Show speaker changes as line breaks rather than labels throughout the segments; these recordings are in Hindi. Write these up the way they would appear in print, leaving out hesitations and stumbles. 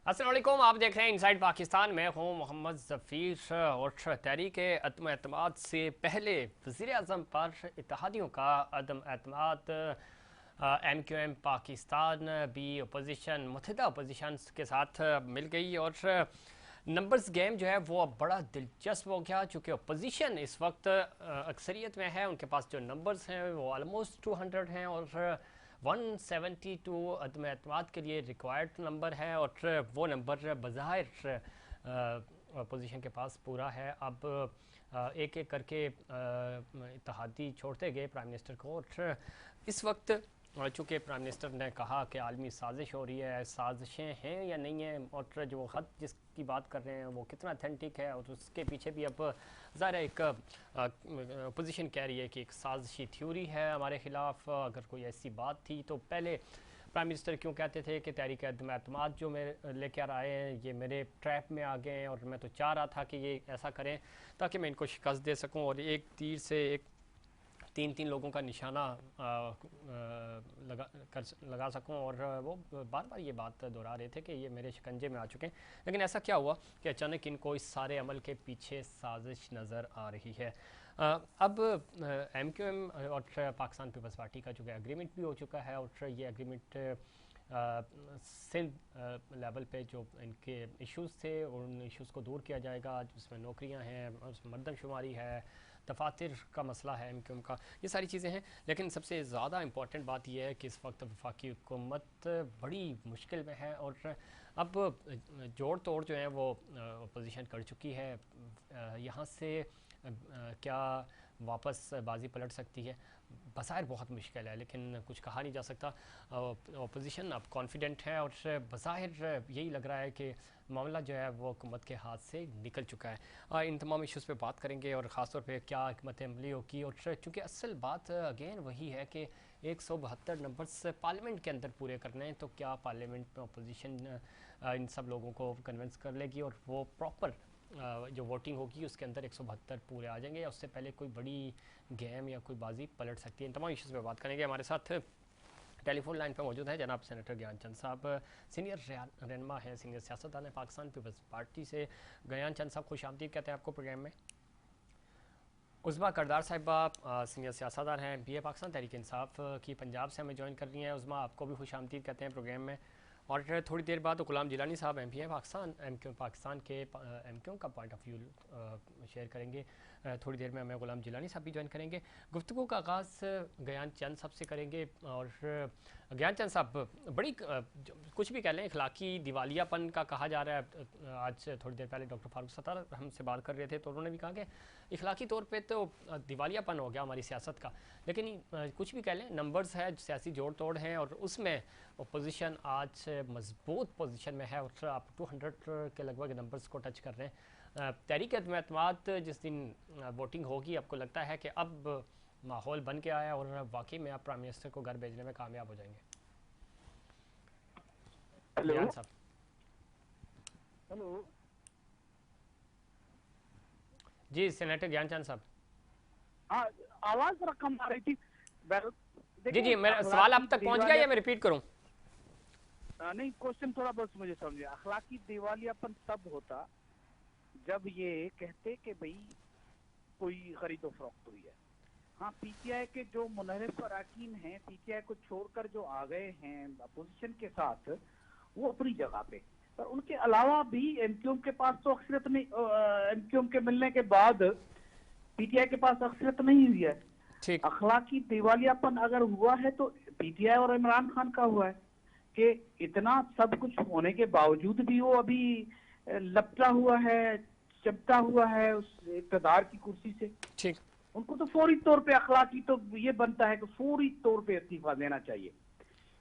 अस्सलाम वालेकुम, आप देख रहे हैं इनसाइड पाकिस्तान। मैं हूं मोहम्मद ज़फ़ीर और तहरीक अदम एतमाद से पहले वज़ीर आज़म पर इत्तेहादियों का अदम एतमाद MQM पाकिस्तान भी अपोजिशन मुतहदा अपोजिशन के साथ मिल गई और नंबर्स गेम जो है वो अब बड़ा दिलचस्प हो गया, चूँकि अपोजिशन इस वक्त अक्सरियत में है। उनके पास जो नंबर्स हैं वो ऑलमोस्ट 200 हैं और 172 अदम एतमाद के लिए रिक्वायर्ड नंबर है और वो नंबर बज़ाहिर अपोजिशन के पास पूरा है। अब एक एक करके इत्तेहादी छोड़ते गए प्राइम मिनिस्टर को और इस वक्त चूँकि प्राइम मिनिस्टर ने कहा कि आलमी साजिश हो रही है, साजिशें हैं या नहीं हैं और जो ख़त जिसकी बात कर रहे हैं वो कितना अथेंटिक है और उसके पीछे भी अब ज़ाहिर एक अपोजिशन कह रही है कि एक साजिशी थ्योरी है हमारे ख़िलाफ़। अगर कोई ऐसी बात थी तो पहले प्राइम मिनिस्टर क्यों कहते थे कि तहरीक अदम एतमाद जो मेरे लेकर आए हैं ये मेरे ट्रैप में आ गए हैं और मैं तो चाह रहा था कि ये ऐसा करें ताकि मैं इनको शिकस्त दे सकूं और एक तीर से एक तीन तीन लोगों का निशाना लगा सकूं। और वो बार बार ये बात दोहरा रहे थे कि ये मेरे शिकंजे में आ चुके हैं। लेकिन ऐसा क्या हुआ कि अचानक इनको इस सारे अमल के पीछे साजिश नज़र आ रही है। अब MQM और पाकिस्तान पीपल्स पार्टी का जो है एग्रीमेंट भी हो चुका है और ये एग्रीमेंट सिंध लेवल पे जो इनके इश्यूज़ थे उन इश्यूज़ को दूर किया जाएगा, जिसमें नौकरियां हैं, मर्दमशुमारी है, दफातर का मसला है MQM का, ये सारी चीज़ें हैं। लेकिन सबसे ज़्यादा इम्पॉर्टेंट बात यह है कि इस वक्त वफाकी हुकूमत बड़ी मुश्किल में है और अब जोड़ तोड़ जो है वो अपोजिशन कर चुकी है। यहाँ से क्या वापस बाजी पलट सकती है, बज़ाहिर बहुत मुश्किल है, लेकिन कुछ कहा नहीं जा सकता। अपोजिशन अब कॉन्फिडेंट है और बज़ाहिर यही लग रहा है कि मामला जो है वो हुकूमत के हाथ से निकल चुका है। इन तमाम इश्यूज़ पे बात करेंगे और ख़ास तौर पे क्या हिकमत अमली होगी और चूँकि असल बात अगेन वही है कि 172 नंबर्स पार्लियामेंट के अंदर पूरे करने हैं, तो क्या पार्लियामेंट में अपोजिशन इन सब लोगों को कन्विंस कर लेगी और वो प्रॉपर जो वोटिंग होगी उसके अंदर 172 पूरे आ जाएंगे, या उससे पहले कोई बड़ी गेम या कोई बाजी पलट सकती है। इन तमाम इश्यूज़ पे बात करेंगे। हमारे साथ टेलीफोन लाइन पर मौजूद है जनाब सेनेटर ज्ञानचंद साहब, सीनियर रहनुमा हैं, सीनियर सियासतदान है पाकिस्तान पीपल्स पार्टी से। ज्ञानचंद साहब खुश आमदीद कहते हैं आपको प्रोग्राम में। उज़मा करदार साहिबा सीनियर सियासतदान हैं, BA पाकिस्तान तहरीक इंसाफ की पंजाब से हमें ज्वाइन कर रही हैं। उज़मा आपको भी खुश आमदीद कहते हैं प्रोग्राम में। और थोड़ी देर बाद गुलाम जिलानी साहब MP हैं पाकिस्तान, MQM पाकिस्तान के MQM का पॉइंट ऑफ व्यू शेयर करेंगे। थोड़ी देर में हमें गुलाम जिलानी साहब भी ज्वाइन करेंगे। गुफ्तगू का आगाज़ ज्ञानचंद साहब से करेंगे और ज्ञानचंद साहब बड़ी कुछ भी कह लें इखलाकी दिवालियापन का कहा जा रहा है। आज थोड़ी देर पहले डॉक्टर फारूक सत्तार हमसे बात कर रहे थे तो उन्होंने भी कहा कि इखलाकी तौर पे तो दिवालियापन हो गया हमारी सियासत का, लेकिन कुछ भी कह लें नंबर्स है, सियासी जोड़ तोड़ हैं और उसमें अपोजिशन आज मजबूत पोजीशन में है और आप 200 के लगभग नंबर्स को टच कर रहे हैं। तहरीक अदम एतमाद जिस दिन वोटिंग होगी, आपको लगता है कि अब माहौल बन के आया और वाकई में आप प्राइम मिनिस्टर को घर भेजने में कामयाब हो जाएंगे?
हेलो
साहब।
हेलो
जी सेनेटर ज्ञानचंद साहब।
हाँ, आवाज जरा कम आ रही थी।
जी जी, मेरा सवाल आप तक पहुंच गया या मैं रिपीट करूं?
नहीं, क्वेश्चन थोड़ा बहुत मुझे समझे। अखलाकी दिवालियापन तब होता जब ये कहते कि भाई कोई खरीदो फरोख्त हुई है। हाँ, PTI के जो मुनहरिफ अरकान हैं, PTI को छोड़कर जो आ गए हैं अपोजिशन के साथ, वो अपनी जगह पे, पर उनके अलावा भी MQM के पास तो अक्सरियत नहीं। MQM के मिलने के बाद PTI के पास अक्सरियत नहीं हुई है।
ठीक।
अखलाकी दिवालियापन अगर हुआ है तो PTI और इमरान खान का हुआ है कि इतना सब कुछ होने के बावजूद भी वो अभी लपटा हुआ है, चिपटा हुआ है उस इक़्तिदार की कुर्सी से।
ठीक।
उनको तो फौरी तौर पे अखलाकी तो ये बनता है कि फौरी तौर पे इस्तीफा देना चाहिए।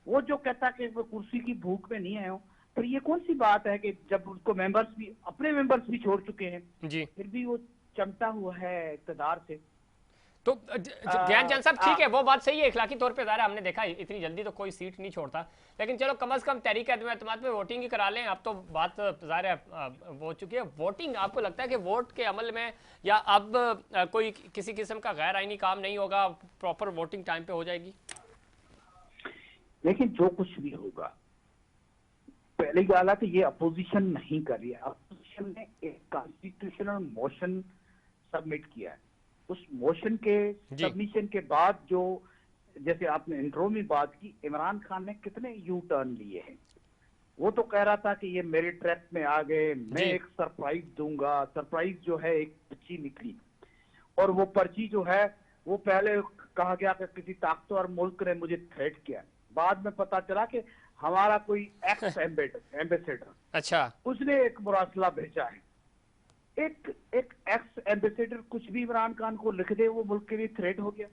वो जो कहता है कि वो कुर्सी की भूख में नहीं आए हो, फिर ये कौन सी बात है कि जब उसको मेंबर्स भी, अपने मेंबर्स भी छोड़ चुके हैं,
जी।
फिर भी वो चमटा हुआ है इक़्तिदार से।
तो ज्ञानचंद साहब ठीक है, वो बात सही है, इखलाकी तौर पे ज़ाहिर हमने देखा इतनी जल्दी तो कोई सीट नहीं छोड़ता, लेकिन चलो कम से कम तहरीक अदम एतमाद पे वोटिंग ही करा लें। अब तो बात ज़ाहिर है हो चुकी है वोटिंग। आपको लगता है कि वोट के अमल में या अब कोई किसी किस्म का गैर आईनी काम नहीं होगा, प्रॉपर वोटिंग टाइम पे हो जाएगी?
लेकिन जो कुछ भी होगा पहली गाल है कि ये अपोजिशन नहीं कर रही है। अपोजिशन ने एक कॉन्स्टिट्यूशनल मोशन सबमिट किया है। उस मोशन के सबमिशन के बाद जो, जैसे आपने इंट्रो में बात की, इमरान खान ने कितने यू टर्न लिए हैं। वो तो कह रहा था कि ये मेरे ट्रैप में आ गए, मैं एक सरप्राइज दूंगा। सरप्राइज जो है एक पर्ची निकली, और वो पर्ची जो है वो पहले कहा गया कि किसी ताकतवर मुल्क ने मुझे थ्रेट किया। बाद में पता चला कि हमारा कोई एक्स एम्बेसडर,
अच्छा, उसने
एक मुरासला भेजा है। एक एक्स एम्बेसडर कुछ भी इमरान खान को लिख दे, वो मुल्क के लिए थ्रेट हो गया।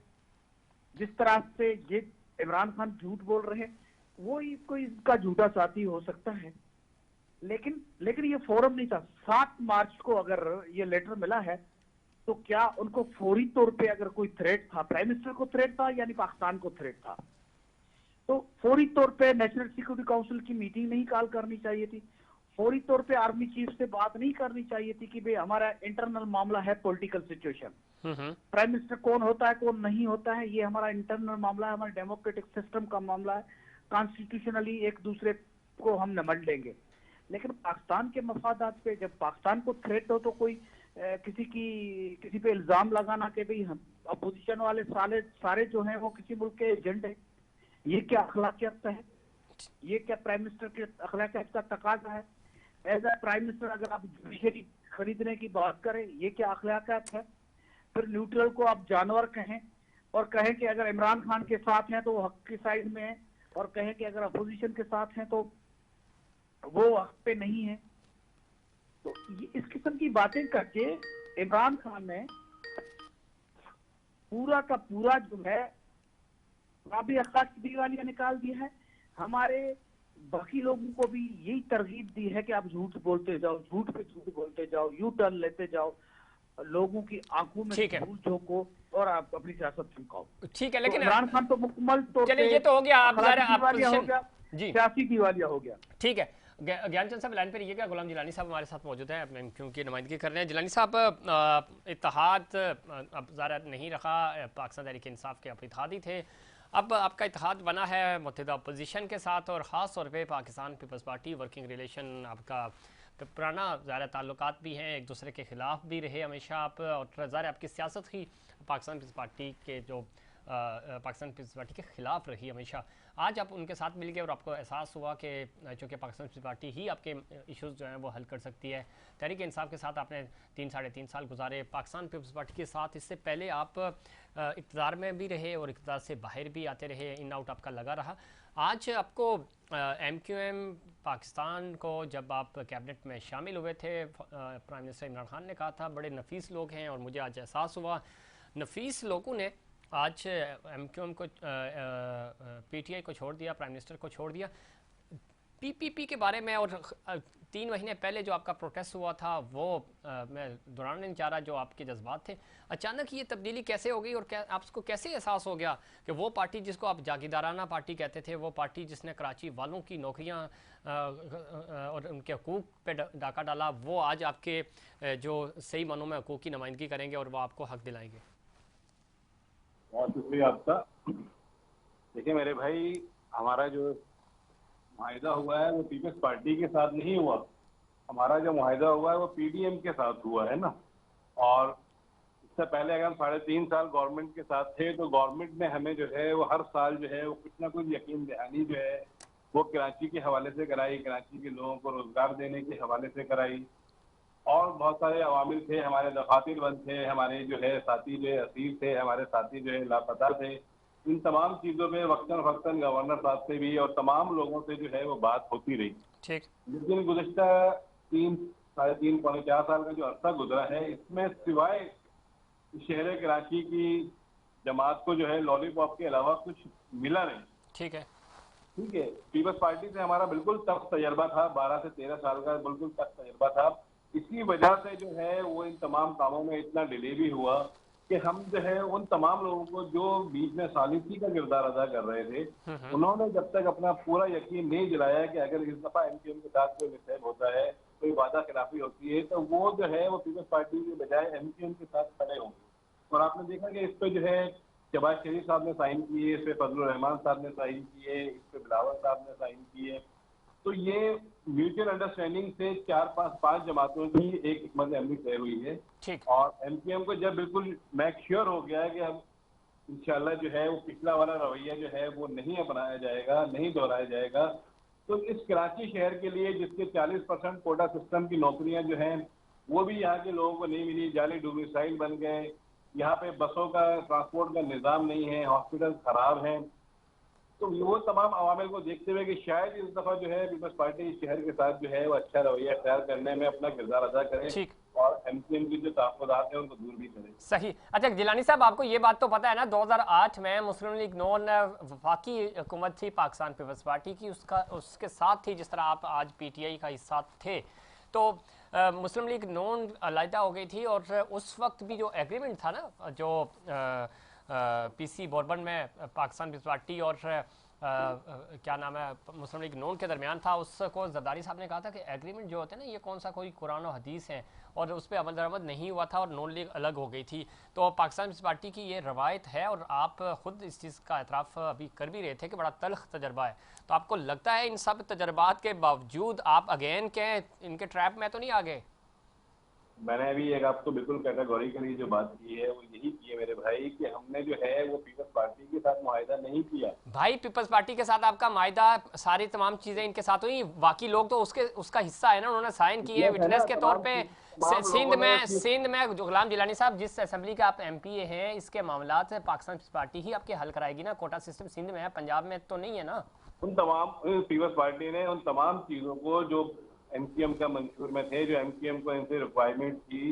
जिस तरह से ये इमरान खान झूठ बोल रहे हैं, वो ही कोई इसका झूठा साथी हो सकता है। लेकिन ये फोरम नहीं था। 7 मार्च को अगर ये लेटर मिला है तो क्या उनको फौरी तौर पे अगर कोई थ्रेट था, प्राइम मिनिस्टर को थ्रेट था यानी पाकिस्तान को थ्रेट था, तो फौरी तौर पे नेशनल सिक्योरिटी काउंसिल की मीटिंग नहीं कॉल करनी चाहिए थी। फौरी तौर पे आर्मी चीफ से बात नहीं करनी चाहिए थी कि भाई हमारा इंटरनल मामला है, पॉलिटिकल सिचुएशन, प्राइम मिनिस्टर कौन होता है कौन नहीं होता है, ये हमारा इंटरनल मामला है, हमारे डेमोक्रेटिक सिस्टम का मामला है, कॉन्स्टिट्यूशनली एक दूसरे को हम निमट लेंगे। लेकिन पाकिस्तान के मफादात पे जब पाकिस्तान को थ्रेट हो तो कोई किसी पे इल्जाम लगाना कि भाई अपोजिशन वाले सारे जो हैं वो किसी मुल्क के एजेंट है, ये क्या अखलाकियत है? ये क्या प्राइम मिनिस्टर के अखलाकियत का तकाजा है? एज ए प्राइम मिनिस्टर अगर आप जुडिशरी खरीदने की बात करें, ये क्या अखलाकियत है? फिर न्यूट्रल को आप जानवर कहें, और कहें कि अगर इमरान खान के साथ हैं तो वो हक की साइड में है, और कहें कि अगर अपोजिशन के साथ हैं तो वो हक पे नहीं है। तो ये इस किस्म की बातें करके इमरान खान ने पूरा का पूरा जो है काबिल अखलाक की दीवालियां निकाल दिया है। हमारे बाकी लोगों को भी यही तरगीब दी है कि आप झूठ बोलते जाओ, झूठ पे झूठ बोलते जाओ, यू टर्न लेते जाओ, लोगों की आंखों में धूल झोंको और आप अपनी सियासत चमकाओ।
ठीक है, लेकिन
इमरान खान तो मुकम्मल तौर पे
ये तो हो गया, आप
दिवालिया हो गया, सियासी दिवालिया हो गया।
ठीक है, ज्ञानचंद साहब लाइन पर रहिएगा। गुलाम जिलानी साहब हमारे साथ मौजूद हैं, क्योंकि नुमाइंदगी कर रहे हैं। जिलानी साहब, इत्तेहाद अब ज़रा नहीं रखा, पाकिस्तान तहरीक इंसाफ के आप इत्तेहादी थे, अब आपका इत्तेहाद बना है मुत्तहिदा अपोजिशन के साथ, और ख़ास तौर पे पाकिस्तान पीपल्स पार्टी वर्किंग रिलेशन आपका पुराना ज़्यादा ताल्लुकात भी हैं, एक दूसरे के ख़िलाफ़ भी रहे हमेशा आप, और ज़्यादा आपकी सियासत ही पाकिस्तान पीपल्स पार्टी के जो पाकिस्तान पीपल्स पार्टी के ख़िलाफ़ रही हमेशा। आज आप उनके साथ मिल गए और आपको एहसास हुआ कि चूँकि पाकिस्तान पीपल्स पार्टी ही आपके इश्यूज़ जो हैं वो हल कर सकती है। तहरीक इंसाफ के साथ आपने 3-3.5 साल गुजारे, पाकिस्तान पीपल्स पार्टी के साथ इससे पहले आप इक़्तिदार में भी रहे और इक़्तिदार से बाहर भी आते रहे, इन आउट आपका लगा रहा। आज आपको MQM पाकिस्तान को जब आप कैबिनेट में शामिल हुए थे, प्राइम मिनिस्टर इमरान खान ने कहा था बड़े नफीस लोग हैं, और मुझे आज एहसास हुआ नफीस लोगों ने आज MQM को PTI को छोड़ दिया, प्राइम मिनिस्टर को छोड़ दिया। PPP के बारे में, और 3 महीने पहले जो आपका प्रोटेस्ट हुआ था वो मैं दोहराना नहीं चाह रहा, जो आपके जज्बात थे, अचानक ये तब्दीली कैसे हो गई, और आपको कैसे एहसास हो गया कि वो पार्टी जिसको आप जागीरदाराना पार्टी कहते थे, वो पार्टी जिसने कराची वालों की नौकरियां और उनके हकूक़ पे डाका डाला, वो आज आपके जो सही मानों में हकूक़ की नुमाइंदगी करेंगे और वो आपको हक दिलाएंगे?
बहुत शुक्रिया आपका। देखिए मेरे भाई, हमारा जो मुआहिदा हुआ है वो पीपल्स पार्टी के साथ नहीं हुआ, हमारा जो मुआहिदा हुआ है वो PDM के साथ हुआ है ना। और इससे पहले अगर हम 3.5 साल गवर्नमेंट के साथ थे तो गवर्नमेंट ने हमें जो है वो हर साल जो है वो कुछ ना कुछ यकीन दहानी जो है वो कराची के हवाले से कराई, कराची के लोगों को रोजगार देने के हवाले से कराई, और बहुत सारे अवामिल थे, हमारे दफातर बंद थे, हमारे जो है साथी जो है असीर थे, हमारे साथी जो है लापता थे। इन तमाम चीज़ों पे वक्तन फक्तन गवर्नर साहब से भी और तमाम लोगों से जो है वो बात होती रही।
ठीक।
लेकिन गुज़श्ता 3-3.25 साल का जो अरसा गुजरा है, इसमें सिवाय शहर कराची की जमात को जो है लॉलीपॉप के अलावा कुछ मिला नहीं।
ठीक है,
ठीक है। पीपल्स पार्टी से हमारा बिल्कुल टफ तजर्बा था, 12 से 13 साल का बिल्कुल टफ तजर्बा था। इसी वजह से जो है वो इन तमाम कामों में इतना डिले भी हुआ कि हम जो है उन तमाम लोगों को जो बीच में सालिसी का किरदार अदा कर रहे थे, उन्होंने जब तक अपना पूरा यकीन नहीं दिलाया कि अगर इस दफा MQM के साथ कोई मिसहैप होता है, कोई वादा खिलाफी होती है, तो वो जो है वो पीपल्स पार्टी के बजाय MQM के साथ खड़े होंगे। और आपने देखा कि इस पर जो है शहबाज शरीफ साहब ने साइन किए, इस पर फजलुर रहमान साहब ने साइन किए, इस पर बिलावल साहब ने साइन किए। तो ये म्यूचुअल अंडरस्टैंडिंग से 4-5 जमातों की एक हिकमत अमली तय हुई है।
ठीक।
और एमपीएम को जब बिल्कुल मैक श्योर हो गया है कि अब इंशाल्लाह जो है वो पिछला वाला रवैया जो है वो नहीं अपनाया जाएगा, नहीं दोहराया जाएगा, तो इस कराची शहर के लिए जिसके 40% कोटा सिस्टम की नौकरियां जो हैं वो भी यहाँ के लोगों को नहीं मिली, जाली डोमिसाइल बन गए, यहाँ पे बसों का ट्रांसपोर्ट का निज़ाम नहीं है, हॉस्पिटल खराब हैं, तो वो तमाम अवामिल को देखते हुए कि शायद इस दफा जो है पीपल्स पार्टी शहर के साथ जो है वो अच्छा रवैया अख्तियार करने में अपना किरदार अदा करे।
ठीक।
और एमपीएम की जो तहफ़्फ़ुज़ात हैं उनको दूर भी करे।
सही। अच्छा जिलानी साहब, आपको ये बात तो पता है ना, 2008 में मुस्लिम लीग नून वफाकी हुकूमत थी पाकिस्तान पीपल्स पार्टी की, उसके साथ थी जिस तरह आप आज पीटीआई का हिस्सा थे, तो मुस्लिम लीग नून अलहदा हो गई थी। और उस वक्त भी जो एग्रीमेंट था ना, जो पीसी बोरबन में पाकिस्तान पीपल्स पार्टी और क्या नाम है मुस्लिम लीग नून के दरमियान था, उसको जरदारी साहब ने कहा था कि एग्रीमेंट जो होते हैं ना, ये कौन सा कोई कुरान और हदीस है, और उस पर अमल दरामद नहीं हुआ था और नून लीग अलग हो गई थी। तो पाकिस्तान पीपल्स पार्टी की ये रवायत है और आप खुद इस चीज़ का एतराफ़ अभी कर भी रहे थे कि बड़ा तल्ख तजर्बा है। तो आपको लगता है इन सब तजर्बात के बावजूद आप अगेन के इनके ट्रैप में तो नहीं आ गए?
मैंने अभी एक आपको बिल्कुल कैटेगोरिकली जो बात की है वो यही की है मेरे भाई कि हमने जो है वो पीपल्स पार्टी के साथ मुआहिदा नहीं किया।
भाई पीपल्स पार्टी के साथ आपका मायदा, सारी तमाम चीजें इनके साथ हुई, बाकी लोग तो उसका हिस्सा है ना, उन्होंने साइन किए हैं विटनेस के तौर पे। सिंध में जो गुलाम जिलानी साहब, जिस असेंबली के आप एमपीए हैं, इसके मामलात है पाकिस्तान पीपल्स पार्टी ही आपके हल कराएगी ना। कोटा सिस्टम सिंध में है, पंजाब में तो नहीं है ना।
उन तमाम पीपल्स पार्टी ने उन तमाम चीजों को जो एमपीएम का मंशूर में थे, जो एमपीएम को इनसे रिक्वायरमेंट थी,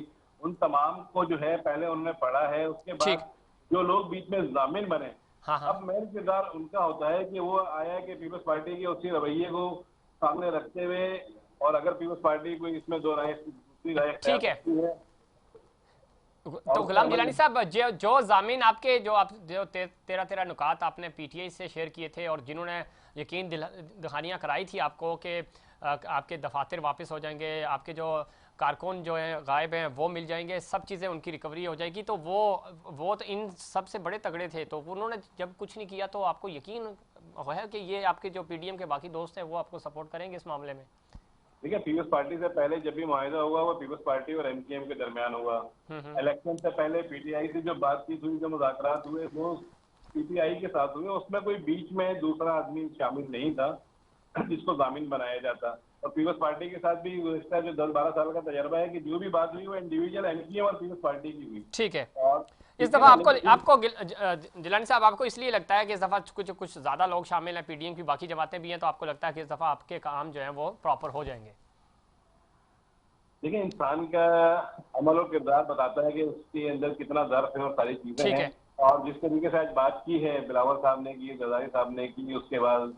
उन तमाम को जो है पहले उन्होंने पढ़ा है। उसके बाद जो लोग बीच में जामिन बने, अब मेन किरदार उनका होता है कि वो आया कि पीपल्स पार्टी के उसी रवैये को सामने रखते हुए, और अगर पीपल्स पार्टी को इसमें दो राय दूसरी राय
ठीक है, तो गुलाम जिलानी साहब, जो जामिन आपके जो 13 नुकात आपने पीटीआई से शेयर किए थे और जिन्होंने यकीन दहानियाँ कराई थी आपको कि आपके दफातर वापस हो जाएंगे, आपके जो कारकुन जो हैं गायब हैं वो मिल जाएंगे, सब चीज़ें उनकी रिकवरी हो जाएगी, तो वो तो इन सब से बड़े तगड़े थे, तो उन्होंने जब कुछ नहीं किया तो आपको यकीन है कि ये आपके जो पीडीएम के बाकी दोस्त हैं वो आपको सपोर्ट करेंगे इस मामले में?
देखिए, पीपल्स पार्टी से पहले जब भी मुआहिदा हुआ वो पीपल्स पार्टी और एमकेएम के दरमियान हुआ। इलेक्शन से पहले पीटीआई से जो बातचीत हुई, जो मुज़ाकरात हुए, वो पीटीआई के साथ हुए। उसमें कोई बीच में दूसरा आदमी शामिल नहीं था जिसको जामिन बनाया जाता। और पीपल्स पार्टी के साथ भी इसका जो 10-12 साल का तजर्बा है कि जो भी बात हुई वो इंडिविजुअल एमकेएम और पीपल्स पार्टी की हुई।
ठीक है।
और
इस दफा आपको जिलानी साहब, आपको इसलिए लगता है कि इस दफा कुछ ज्यादा लोग शामिल हैं, पीडीएम की बाकी जमातें भी हैं, तो आपको लगता है कि इस दफा आपके काम जो है वो प्रॉपर हो जाएंगे?
देखिए, इंसान का अमल और किरदार बताता है कि उसके अंदर कितना दर्द है और सारी चीजें हैं। और जिस तरीके से आज बात की है बिलावल साहब ने की, जरदारी साहब ने की, उसके बाद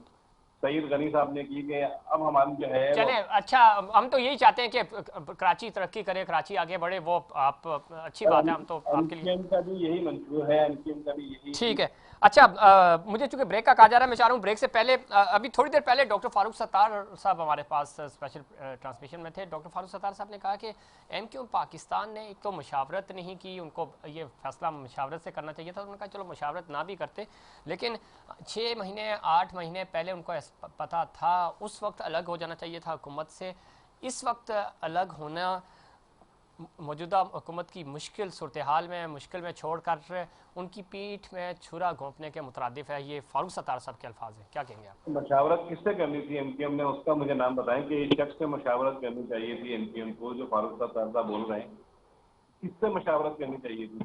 सईद गनी साहब ने की कि अब हमारी जो है
चले अच्छा, हम तो यही चाहते हैं कि कराची तरक्की करे, कराची आगे बढ़े, वो आप अच्छी बात है, हम तो आपके लिए
का भी यही मंशूर है, एमकेएम का भी यही।
ठीक है। अच्छा, मुझे चूंकि ब्रेक का कहा जा रहा है, मैं चाह रहा हूँ ब्रेक से पहले अभी थोड़ी देर पहले डॉक्टर फारूक सत्तार साहब हमारे पास स्पेशल ट्रांसमिशन में थे। डॉक्टर फारूक सत्तार साहब ने कहा कि एमकेएम पाकिस्तान ने एक तो मुशावरत नहीं की, उनको ये फैसला मुशावरत से करना चाहिए था, उन्होंने कहा चलो मुशावरत ना भी करते, लेकिन 6 महीने 8 महीने पहले उनको पता था, उस वक्त अलग हो जाना चाहिए था हुकूमत से। इस वक्त अलग होना मौजूदा हुकूमत की मुश्किल सूरत हाल में, मुश्किल में छोड़कर उनकी पीठ में छुरा घोंपने के मुतरादिफ है। ये फारूक सत्तार साहब के अल्फाज हैं, क्या कहेंगे आप?
मशावरत किससे करनी थी एमकेएम ने, उसका मुझे नाम बताएं कि इस शख्स से मशावरत करनी चाहिए थी एमकेएम को, जो फारूक सत्तार साहब बोल रहे हैं, किससे मशावरत करनी चाहिए थी?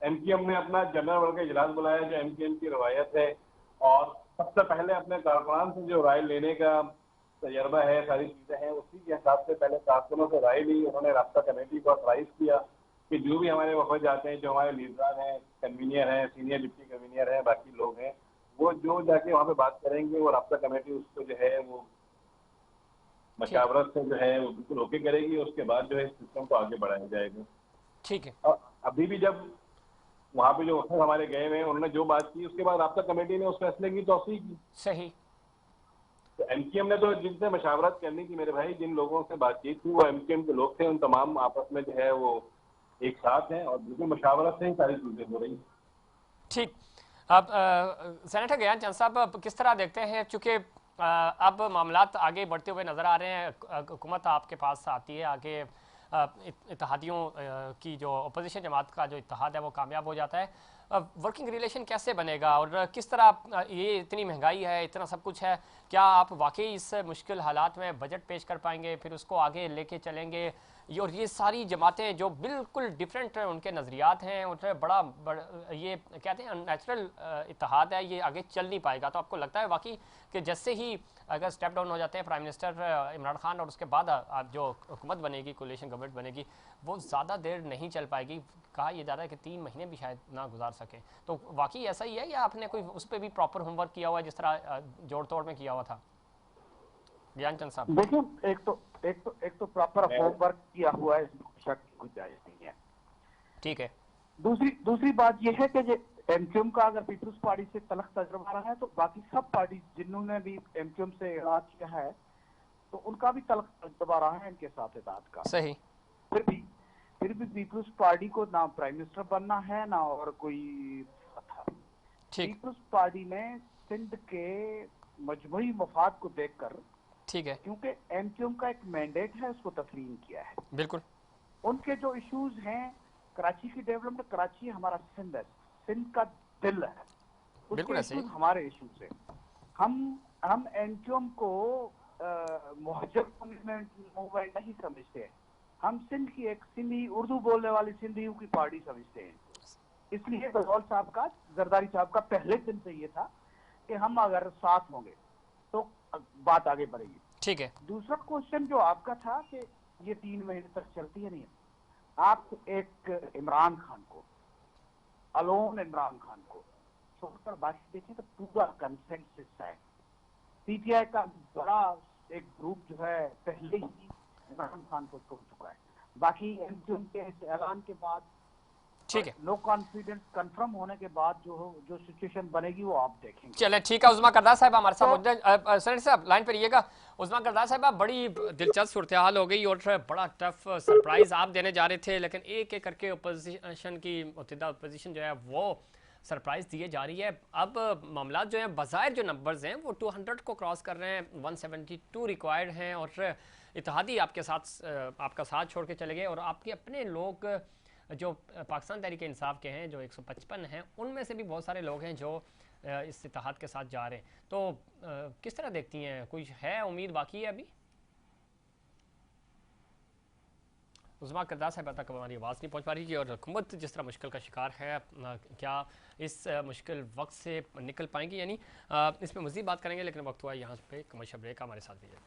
एमकेएम ने अपना जनरल वर्ग का इजलास बुलाया, जो एमकेएम की रवायत है, और सबसे पहले अपने कारकुनान से जो राय लेने का तजर्बा है, सारी चीजें हैं, उसी के हिसाब से पहले कारकुनों से राय ली। उन्होंने राब्ता कमेटी को ऑथराइज किया कि जो भी हमारे वफद जाते हैं, जो हमारे लीडर हैं, कन्वीनियर हैं, सीनियर डिप्टी कन्वीनियर हैं, बाकी लोग हैं, वो जो जाके वहाँ पे बात करेंगे, वो राब्ता कमेटी उसको जो है वो मशावरत से जो है वो बिल्कुल ओके करेगी। उसके बाद जो है सिस्टम को आगे बढ़ाया जाएगा।
ठीक है।
और अभी भी जब वहाँ पे जो वफद हमारे गए हुए हैं, उन्होंने जो बात की, उसके बाद राब्ता कमेटी ने उस फैसले की तौसीक की।
सही।
तो एमकेएम ने तो जिनसे मशावरत करनी थी मेरे भाई, जिन लोगों से बातचीत थी, वो एमकेएम के लोग थे, उन तमाम आपस में जो है वो एक साथ हैं और बिल्कुल मशावरत से ही सारी चीजें हो रही।
ठीक। अब सेनेटर गयान चंद साहब, किस तरह देखते हैं, चूंकि अब मामलात आगे बढ़ते हुए नज़र आ रहे हैं। हुकूमत आपके पास आती है, आगे इत्तेहादियों की जो अपोजिशन जमात का जो इत्तेहाद है वो कामयाब हो जाता है। वर्किंग रिलेशन कैसे बनेगा और किस तरह ये इतनी महंगाई है, इतना सब कुछ है, क्या आप वाकई इस मुश्किल हालात में बजट पेश कर पाएंगे, फिर उसको आगे लेके चलेंगे? और ये सारी जमातें जो बिल्कुल डिफरेंट उनके नज़रियात हैं, उनसे बड़ा ये कहते हैं अननेचुरल इत्तेहाद है, ये आगे चल नहीं पाएगा। तो आपको लगता है वाकई कि जैसे ही अगर स्टेप डाउन हो जाते हैं प्राइम मिनिस्टर इमरान खान और उसके बाद आप जो हुकूमत बनेगी, कोलिशन गवर्नमेंट बनेगी, वो ज़्यादा देर नहीं चल पाएगी? कहा यह जा रहा है कि 3 महीने भी शायद ना गुजार सकें। तो वाकई ऐसा ही है या आपने कोई उस पर भी प्रॉपर होमवर्क किया हुआ है जिस तरह जोड़ तोड़ में किया हुआ था? ज्ञानचंद साहब
देखिए, एक तो प्रॉपर होमवर्क किया हुआ है, इसमें शक की गुंजाइश नहीं है।
ठीक है।
दूसरी बात यह है कि एमक्यूएम का अगर पीपल्स पार्टी से तलख तजर्बा रहा है तो बाकी सब पार्टी जिन्होंने भी एमक्यूएम से इराद किया है तो उनका भी तलख तजर्बा रहा है इनके साथ इताद का।
सही।
फिर भी पीपल्स पार्टी को ना प्राइम मिनिस्टर बनना है ना और कोई। पीपल्स पार्टी ने सिंध के मजमूई मफाद को देखकर, ठीक है, क्योंकि एमक्यूएम का एक मैंडेट है, उसको तस्लीम किया है। बिल्कुल। उनके जो इश्यूज हैं, कराची की डेवलपमेंट, कराची हमारा सिंध है, सिंध का दिल है, उसके इश्यूज हमारे इश्यूज है। हम एमक्यूएम को मुहज्जब मूवमेंट नहीं समझते, हम सिंध की एक सिंधी उर्दू बोलने वाली सिंधियों की पार्टी समझते हैं। इसलिए गजौल साहब का, जरदारी साहब का पहले दिन से ये था कि हम अगर साथ होंगे तो बात आगे बढ़ेगी। ठीक है। दूसरा क्वेश्चन जो आपका था कि ये 3 महीने तक चलती है, नहीं, आप एक इमरान खान को, अलोन इमरान खान को छोड़कर बाकी देखें तो पूरा कंसेंसस है। पीटीआई का बड़ा एक ग्रुप जो है पहले ही इमरान खान को छोड़ चुका है। बाकी एमक्यूएम के ऐलान के बाद, ठीक है, नो कॉन्फिडेंस कंफर्म होने के बाद जो सिचुएशन बनेगी वो आप देखेंगे। चले, ठीक है। उस्मा करदार साहब हमारे साथ, सर साहब लाइन पर रहिएगा। उस्मा करदार साहब, बड़ी दिलचस्प सूरत हाल हो गई और बड़ा टफ सरप्राइज आप देने जा रहे थे, लेकिन एक एक करके अपोजिशन की मुतहदा अपोजिशन जो है वो सरप्राइज दिए जा रही है। अब मामला जो हैं बज़ाहिर जो नंबर्स हैं वो 200 को क्रॉस कर रहे हैं, 172 रिक्वायर्ड हैं और इत्तेहादी आपके साथ आपका साथ छोड़ के चले गए और आपके अपने लोग जो पाकिस्तान तहरीक इंसाफ के हैं जो 155 हैं, उनमें से भी बहुत सारे लोग हैं जो इस इत्तेहाद के साथ जा रहे हैं। तो किस तरह देखती हैं, कोई है उम्मीद बाकी है अभी? उस्मा करदार साहब तक हमारी आवाज़ नहीं पहुंच पा रही है और हुकूमत जिस तरह मुश्किल का शिकार है, क्या इस मुश्किल वक्त से निकल पाएंगी? यानी इसमें मज़ीद बात करेंगे, लेकिन वक्त हुआ यहाँ पे कमर्शियल ब्रेक। हमारे साथ भी है।